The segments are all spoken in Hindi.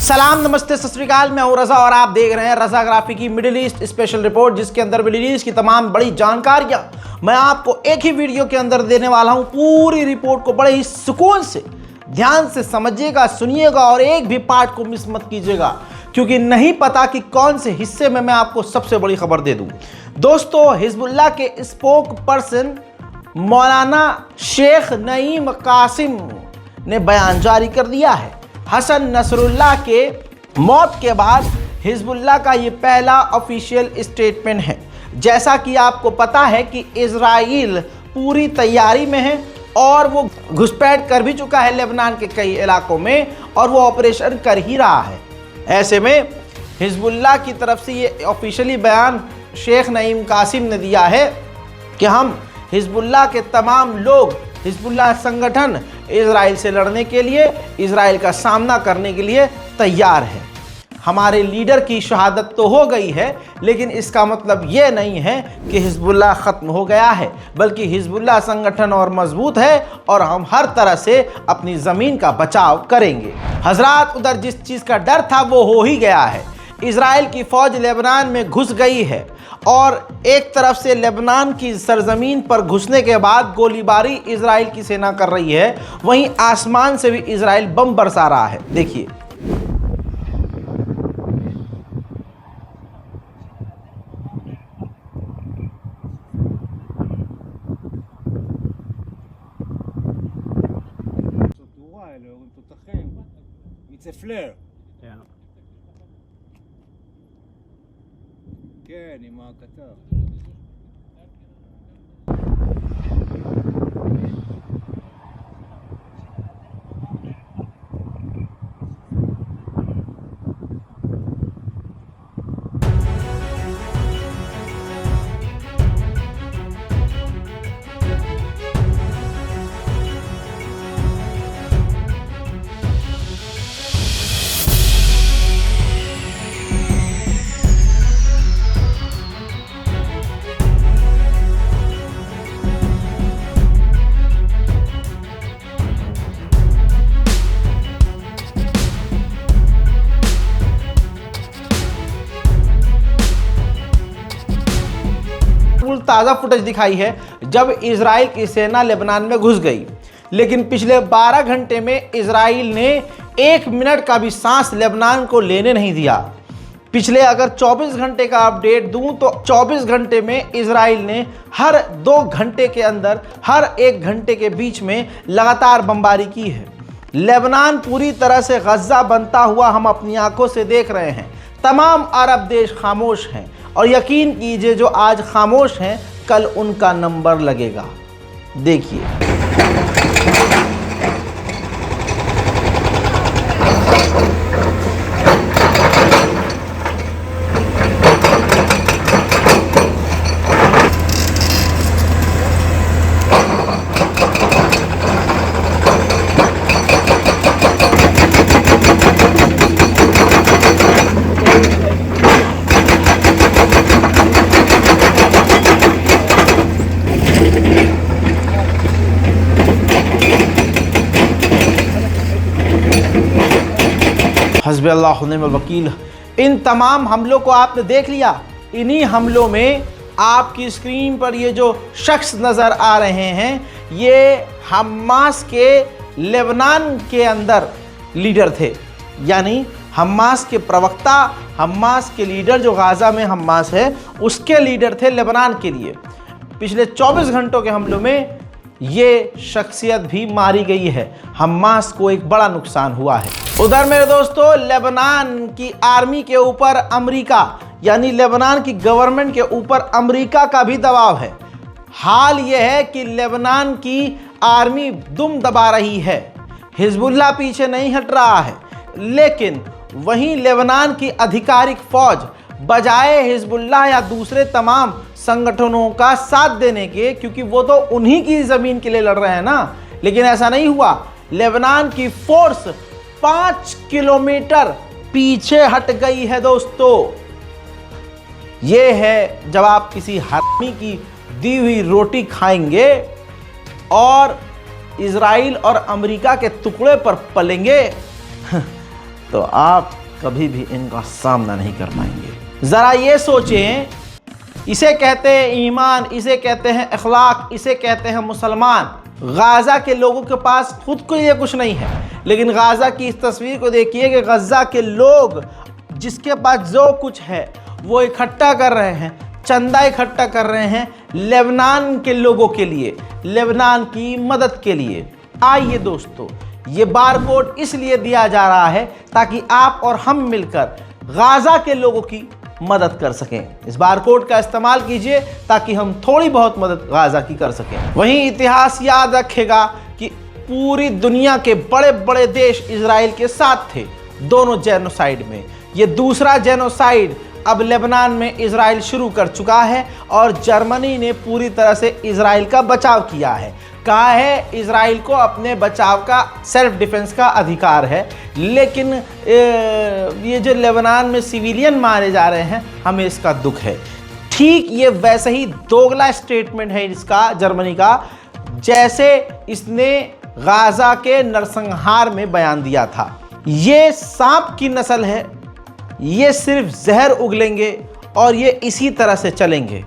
सलाम, नमस्ते, सत श्री अकाल। मैं हूं रजा और आप देख रहे हैं रजाग्राफी की मिडिल ईस्ट स्पेशल रिपोर्ट, जिसके अंदर मिडिल ईस्ट की तमाम बड़ी जानकारियां मैं आपको एक ही वीडियो के अंदर देने वाला हूं। पूरी रिपोर्ट को बड़े ही सुकून से ध्यान से समझिएगा, सुनिएगा और एक भी पार्ट को मिस मत कीजिएगा, क्योंकि नहीं पता कि कौन से हिस्से में मैं आपको सबसे बड़ी खबर दे दूं। दोस्तों, हिजबुल्लाह के स्पोक पर्सन मौलाना शेख नईम कासिम ने बयान जारी कर दिया है। हसन नसरुल्लाह के मौत के बाद हिजबुल्लाह का ये पहला ऑफिशियल स्टेटमेंट है। जैसा कि आपको पता है कि इजराइल पूरी तैयारी में है और वो घुसपैठ कर भी चुका है लेबनान के कई इलाकों में, और वो ऑपरेशन कर ही रहा है। ऐसे में हिजबुल्लाह की तरफ से ये ऑफिशियली बयान शेख नईम कासिम ने दिया है कि हम हिजबुल्लाह के तमाम लोग, हिजबुल्लाह संगठन इजराइल से लड़ने के लिए, इजराइल का सामना करने के लिए तैयार है। हमारे लीडर की शहादत तो हो गई है, लेकिन इसका मतलब ये नहीं है कि हिजबुल्लाह ख़त्म हो गया है, बल्कि हिजबुल्लाह संगठन और मजबूत है और हम हर तरह से अपनी ज़मीन का बचाव करेंगे। हजरात, उधर जिस चीज़ का डर था वो हो ही गया है। इजराइल की फ़ौज लेबनान में घुस गई है और एक तरफ से लेबनान की सरजमीन पर घुसने के बाद गोलीबारी इजराइल की सेना कर रही है, वहीं आसमान से भी इजराइल बम बरसा रहा है। देखिए, כן, עם הכתב. ताज़ा फुटेज दिखाई है जब इजराइल की सेना लेबनान में घुस गई, लेकिन पिछले 12 घंटे में इजराइल ने 1 मिनट का भी सांस लेबनान को लेने नहीं दिया। पिछले अगर 24 घंटे का अपडेट दूं तो 24 घंटे में इजराइल ने हर 2 घंटे के अंदर, हर 1 घंटे के बीच में लगातार बमबारी की है। लेबनान पूरी तरह से गज्जा बनता हुआ हम अपनी आंखों से देख रहे हैं। तमाम अरब देश खामोश हैं और यकीन कीजिए, जो आज खामोश हैं कल उनका नंबर लगेगा। देखिए, हस्बी अल्लाह व निअमल वकील। इन तमाम हमलों को आपने देख लिया। इन्हीं हमलों में आपकी स्क्रीन पर ये जो शख्स नज़र आ रहे हैं, ये हमास के लेबनान के अंदर लीडर थे, यानी हमास के प्रवक्ता, हमास के लीडर, जो गाज़ा में हमास है उसके लीडर थे लेबनान के लिए। पिछले 24 घंटों के हमलों में ये शख्सियत भी मारी गई है। हमास को एक बड़ा नुकसान हुआ है। उधर मेरे दोस्तों, लेबनान की आर्मी के ऊपर अमेरिका, यानी लेबनान की गवर्नमेंट के ऊपर अमेरिका का भी दबाव है। हाल यह है कि लेबनान की आर्मी दुम दबा रही है, हिजबुल्लाह पीछे नहीं हट रहा है, लेकिन वहीं लेबनान की आधिकारिक फौज बजाय हिजबुल्लाह या दूसरे तमाम संगठनों का साथ देने के, क्योंकि वो तो उन्हीं की ज़मीन के लिए लड़ रहे हैं ना, लेकिन ऐसा नहीं हुआ। लेबनान की फोर्स 5 किलोमीटर पीछे हट गई है। दोस्तों, ये है जब आप किसी हरामी की दी हुई रोटी खाएंगे और इजराइल और अमेरिका के टुकड़े पर पलेंगे। तो आप कभी भी इनका सामना नहीं कर पाएंगे। ज़रा ये सोचें, इसे कहते हैं ईमान, इसे कहते हैं अखलाक, इसे कहते हैं मुसलमान। गाज़ा के लोगों के पास खुद को ये कुछ नहीं है, लेकिन गाज़ा की इस तस्वीर को देखिए कि गज़ा के लोग जिसके पास जो कुछ है वो इकट्ठा कर रहे हैं, चंदा इकट्ठा कर रहे हैं लेबनान के लोगों के लिए, लेबनान की मदद के लिए। आइए दोस्तों, ये बारकोड इसलिए दिया जा रहा है ताकि आप और हम मिलकर गाज़ा के लोगों की मदद कर सकें। इस बारकोड का इस्तेमाल कीजिए ताकि हम थोड़ी बहुत मदद गाज़ा की कर सकें। वहीं इतिहास याद रखेगा कि पूरी दुनिया के बड़े बड़े देश इजराइल के साथ थे दोनों जेनोसाइड में। ये दूसरा जेनोसाइड अब लेबनान में इजराइल शुरू कर चुका है और जर्मनी ने पूरी तरह से इजराइल का बचाव किया है। कहा है इजराइल को अपने बचाव का, सेल्फ डिफेंस का अधिकार है, लेकिन ये जो लेबनान में सिविलियन मारे जा रहे हैं, हमें इसका दुख है। ठीक ये वैसे ही दोगला स्टेटमेंट है इसका, जर्मनी का, जैसे इसने गाज़ा के नरसंहार में बयान दिया था। ये सांप की नस्ल है, ये सिर्फ जहर उगलेंगे और ये इसी तरह से चलेंगे।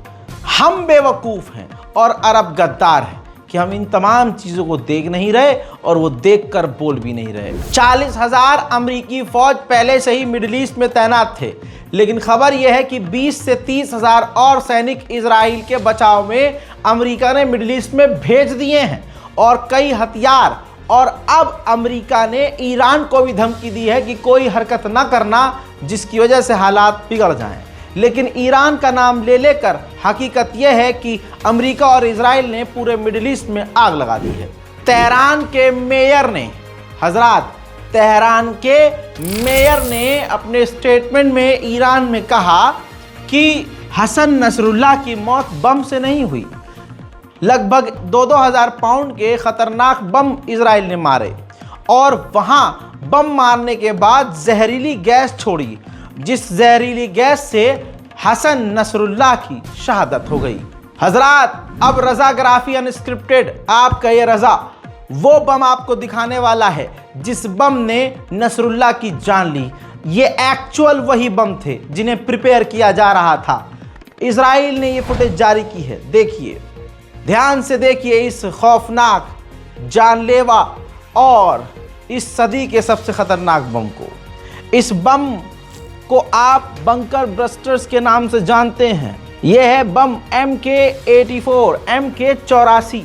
हम बेवकूफ़ हैं और अरब गद्दार हैं कि हम इन तमाम चीज़ों को देख नहीं रहे और वो देखकर बोल भी नहीं रहे। 40,000 अमरीकी फ़ौज पहले से ही मिडिल ईस्ट में तैनात थे, लेकिन खबर यह है कि 20 से 30,000 और सैनिक इजराइल के बचाव में अमेरिका ने मिडिल ईस्ट में भेज दिए हैं और कई हथियार। और अब अमेरिका ने ईरान को भी धमकी दी है कि कोई हरकत ना करना जिसकी वजह से हालात बिगड़ जाएं। लेकिन ईरान का नाम ले लेकर हकीकत यह है कि अमेरिका और इजराइल ने पूरे मिडिल ईस्ट में आग लगा दी है। तेहरान के मेयर ने, हजरात, तेहरान के मेयर ने अपने स्टेटमेंट में ईरान में कहा कि हसन नसरुल्लाह की मौत बम से नहीं हुई। लगभग 2-2 हज़ार पाउंड के खतरनाक बम इजराइल ने मारे और वहां बम मारने के बाद जहरीली गैस छोड़ी, जिस जहरीली गैस से हसन नसरुल्लाह की शहादत हो गई। हजरात, अब रज़ाग्राफी अनस्क्रिप्टेड, आपका ये रज़ा वो बम आपको दिखाने वाला है जिस बम ने नसरुल्लाह की जान ली। ये एक्चुअल वही बम थे जिन्हें प्रिपेयर किया जा रहा था। इजराइल ने ये फुटेज जारी की है, देखिए, ध्यान से देखिए इस खौफनाक, जानलेवा और इस सदी के सबसे खतरनाक बम को। इस बम को आप बंकर बस्टर्स के नाम से जानते हैं। यह है बम MK-84, MK-84,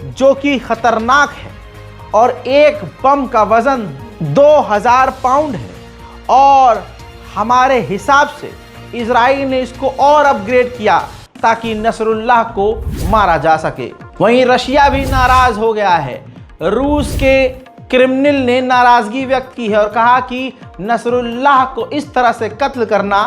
जो कि खतरनाक है और एक बम का वजन 2000 पाउंड है और हमारे हिसाब से इजराइल ने इसको और अपग्रेड किया ताकि नसरुल्लाह को मारा जा सके। वहीं रशिया भी नाराज हो गया है। रूस के क्रिमिनल ने नाराजगी व्यक्त की है और कहा कि नसरुल्लाह को इस तरह से कत्ल करना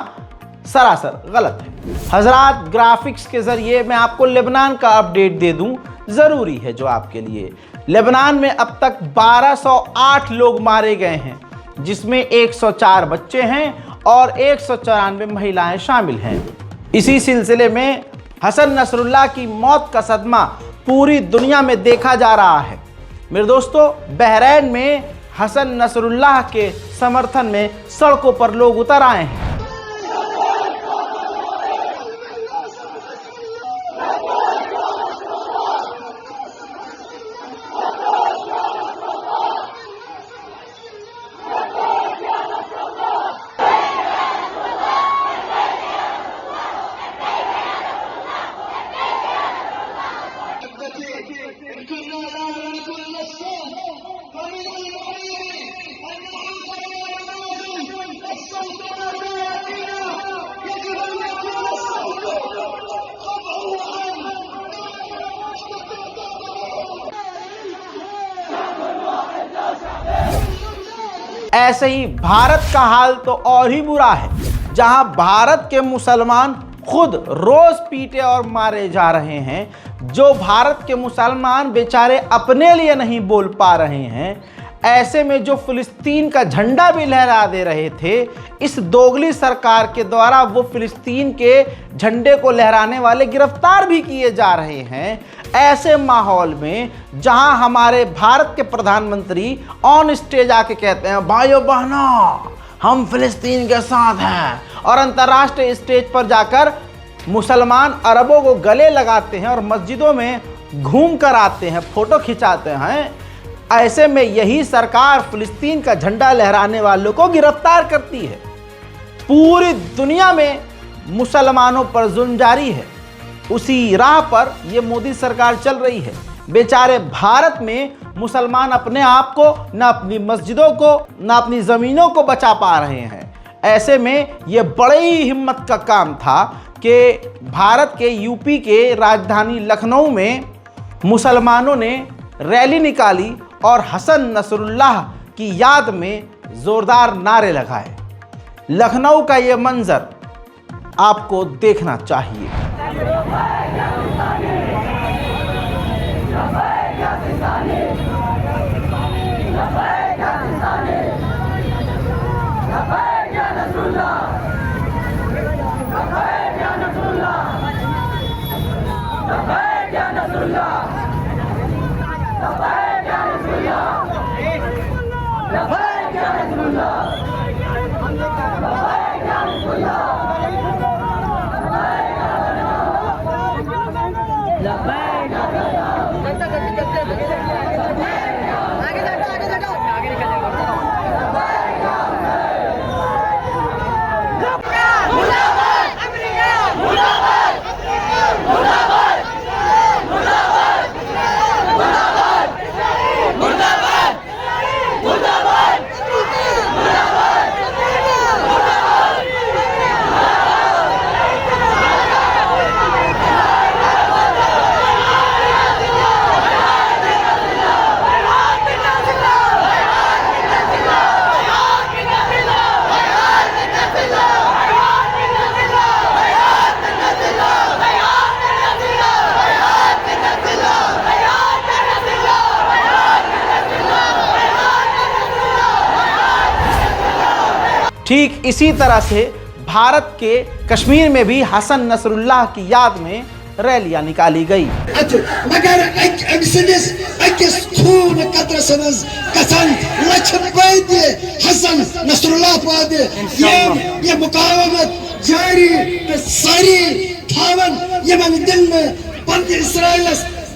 सरासर गलत है। हजरात, ग्राफिक्स के जरिए मैं आपको लेबनान का अपडेट दे दूं, ज़रूरी है जो आपके लिए। लेबनान में अब तक 1208 लोग मारे गए हैं, जिसमें 104 बच्चे हैं और 194 महिलाएं शामिल हैं। इसी सिलसिले में हसन नसरुल्लाह की मौत का सदमा पूरी दुनिया में देखा जा रहा है। मेरे दोस्तों, बहरैन में हसन नसरुल्लाह के समर्थन में सड़कों पर लोग उतर आए हैं। ऐसे ही भारत का हाल तो और ही बुरा है, जहां भारत के मुसलमान खुद रोज पीटे और मारे जा रहे हैं। जो भारत के मुसलमान बेचारे अपने लिए नहीं बोल पा रहे हैं, ऐसे में जो फिलिस्तीन का झंडा भी लहरा दे रहे थे, इस दोगली सरकार के द्वारा वो फिलिस्तीन के झंडे को लहराने वाले गिरफ्तार भी किए जा रहे हैं। ऐसे माहौल में जहां हमारे भारत के प्रधानमंत्री ऑन स्टेज आके कहते हैं भाइयों बहनों हम फिलिस्तीन के साथ हैं, और अंतर्राष्ट्रीय स्टेज पर जाकर मुसलमान अरबों को गले लगाते हैं और मस्जिदों में घूम कर आते हैं, फोटो खिंचाते हैं, ऐसे में यही सरकार फिलिस्तीन का झंडा लहराने वालों को गिरफ्तार करती है। पूरी दुनिया में मुसलमानों पर जुल्म जारी है, उसी राह पर यह मोदी सरकार चल रही है। बेचारे भारत में मुसलमान अपने आप को, न अपनी मस्जिदों को, न अपनी ज़मीनों को बचा पा रहे हैं। ऐसे में यह बड़ी हिम्मत का काम था कि भारत के यूपी के राजधानी लखनऊ में मुसलमानों ने रैली निकाली और हसन नसरुल्लाह की याद में ज़ोरदार नारे लगाए। लखनऊ का ये मंजर आपको देखना चाहिए। ठीक इसी तरह से भारत के कश्मीर में भी हसन नसरुल्लाह की याद में रैलियां निकाली गई। मगर हसन नसरुल्लाह पाद ये मुकावमत जारी सारी थावन यमन दिन में पंद इसराइल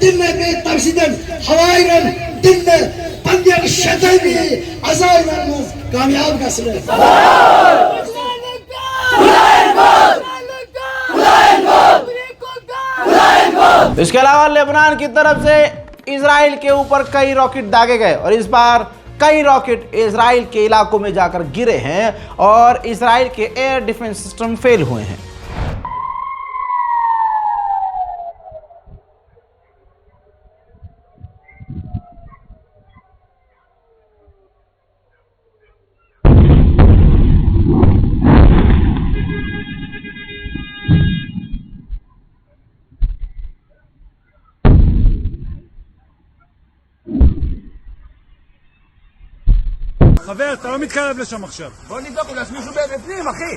दिन में बेतफसीदन हवाईरन दिन में पंद शदीद अज़ाइरन कामयाब गसले। इसके अलावा लेबनान की तरफ से इजराइल के ऊपर कई रॉकेट दागे गए और इस बार कई रॉकेट इजराइल के इलाकों में जाकर गिरे हैं और इजराइल के एयर डिफेंस सिस्टम फेल हुए हैं। חבר, אתה לא מתקרב לשם עכשיו. בוא נבדוק, אולי יש מישהו בפנים, אחי.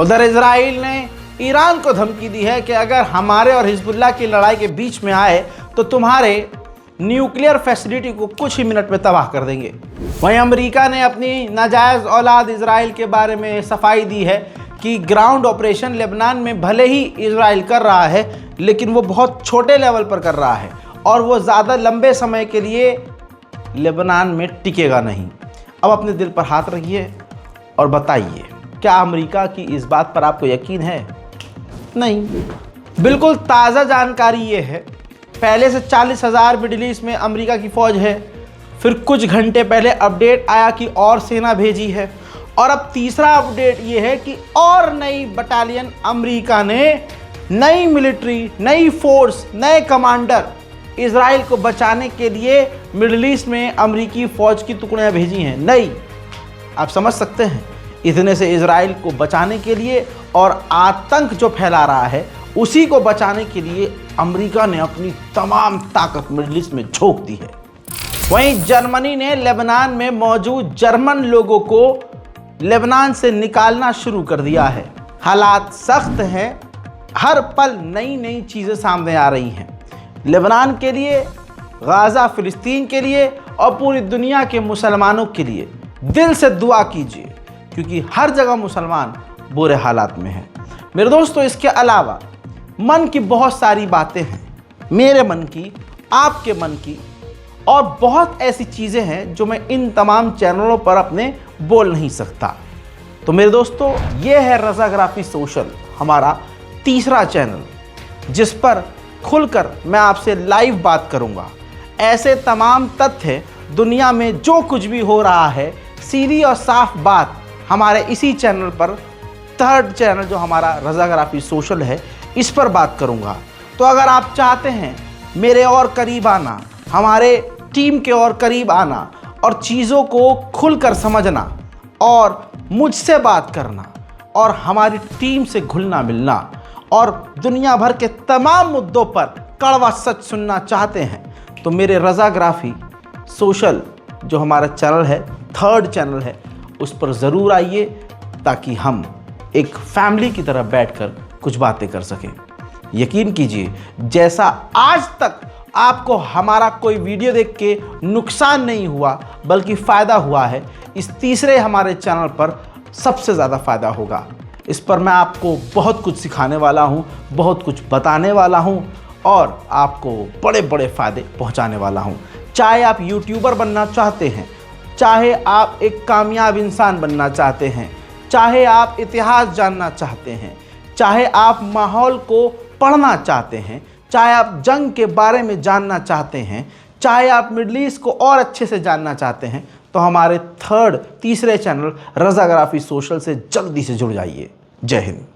उधर इजराइल ने ईरान को धमकी दी है कि अगर हमारे और हिजबुल्लाह की लड़ाई के बीच में आए तो तुम्हारे न्यूक्लियर फैसिलिटी को कुछ ही मिनट में तबाह कर देंगे। वहीं अमेरिका ने अपनी नाजायज़ औलाद इजराइल के बारे में सफाई दी है कि ग्राउंड ऑपरेशन लेबनान में भले ही इजराइल कर रहा है लेकिन वो बहुत छोटे लेवल पर कर रहा है और वो ज़्यादा लंबे समय के लिए लेबनान में टिकेगा नहीं। अब अपने दिल पर हाथ रखिए और बताइए, क्या अमेरिका की इस बात पर आपको यकीन है? नहीं। बिल्कुल ताज़ा जानकारी ये है, पहले से 40,000 मिडिल ईस्ट में अमेरिका की फ़ौज है, फिर कुछ घंटे पहले अपडेट आया कि और सेना भेजी है, और अब तीसरा अपडेट ये है कि और नई बटालियन अमेरिका ने, नई मिलिट्री, नई फोर्स, नए कमांडर इजराइल को बचाने के लिए मिडिल ईस्ट में अमेरिकी फ़ौज की टुकड़ियाँ भेजी हैं। नई, आप समझ सकते हैं, इतने से इजराइल को बचाने के लिए और आतंक जो फैला रहा है उसी को बचाने के लिए अमेरिका ने अपनी तमाम ताकत मिडिल ईस्ट में झोंक दी है। वहीं जर्मनी ने लेबनान में मौजूद जर्मन लोगों को लेबनान से निकालना शुरू कर दिया है। हालात सख्त हैं, हर पल नई नई चीज़ें सामने आ रही हैं। लेबनान के लिए, गाज़ा फ़िलिस्तीन के लिए और पूरी दुनिया के मुसलमानों के लिए दिल से दुआ कीजिए, क्योंकि हर जगह मुसलमान बुरे हालात में हैं। मेरे दोस्तों, इसके अलावा मन की बहुत सारी बातें हैं, मेरे मन की, आपके मन की, और बहुत ऐसी चीज़ें हैं जो मैं इन तमाम चैनलों पर अपने बोल नहीं सकता। तो मेरे दोस्तों, ये है रज़ाग्राफी सोशल, हमारा तीसरा चैनल, जिस पर खुलकर मैं आपसे लाइव बात करूंगा। ऐसे तमाम तथ्य, दुनिया में जो कुछ भी हो रहा है, सीधी और साफ बात हमारे इसी चैनल पर, थर्ड चैनल जो हमारा रज़ाग्राफी सोशल है, इस पर बात करूंगा। तो अगर आप चाहते हैं मेरे और करीब आना, हमारे टीम के और करीब आना और चीज़ों को खुलकर समझना और मुझसे बात करना और हमारी टीम से घुलना मिलना और दुनिया भर के तमाम मुद्दों पर कड़वा सच सुनना चाहते हैं, तो मेरे रज़ाग्राफी सोशल जो हमारा चैनल है, थर्ड चैनल है, उस पर ज़रूर आइए, ताकि हम एक फैमिली की तरह बैठकर कुछ बातें कर सकें। यकीन कीजिए, जैसा आज तक आपको हमारा कोई वीडियो देख के नुकसान नहीं हुआ बल्कि फ़ायदा हुआ है, इस तीसरे हमारे चैनल पर सबसे ज़्यादा फ़ायदा होगा। इस पर मैं आपको बहुत कुछ सिखाने वाला हूँ, बहुत कुछ बताने वाला हूँ और आपको बड़े बड़े फ़ायदे पहुँचाने वाला हूँ। चाहे आप यूट्यूबर बनना चाहते हैं, चाहे आप एक कामयाब इंसान बनना चाहते हैं, चाहे आप इतिहास जानना चाहते हैं, चाहे आप माहौल को पढ़ना चाहते हैं, चाहे आप जंग के बारे में जानना चाहते हैं, चाहे आप मिडल ईस्ट को और अच्छे से जानना चाहते हैं, तो हमारे तीसरे चैनल रज़ाग्राफी सोशल से जल्दी से जुड़ जाइए। जय हिंद।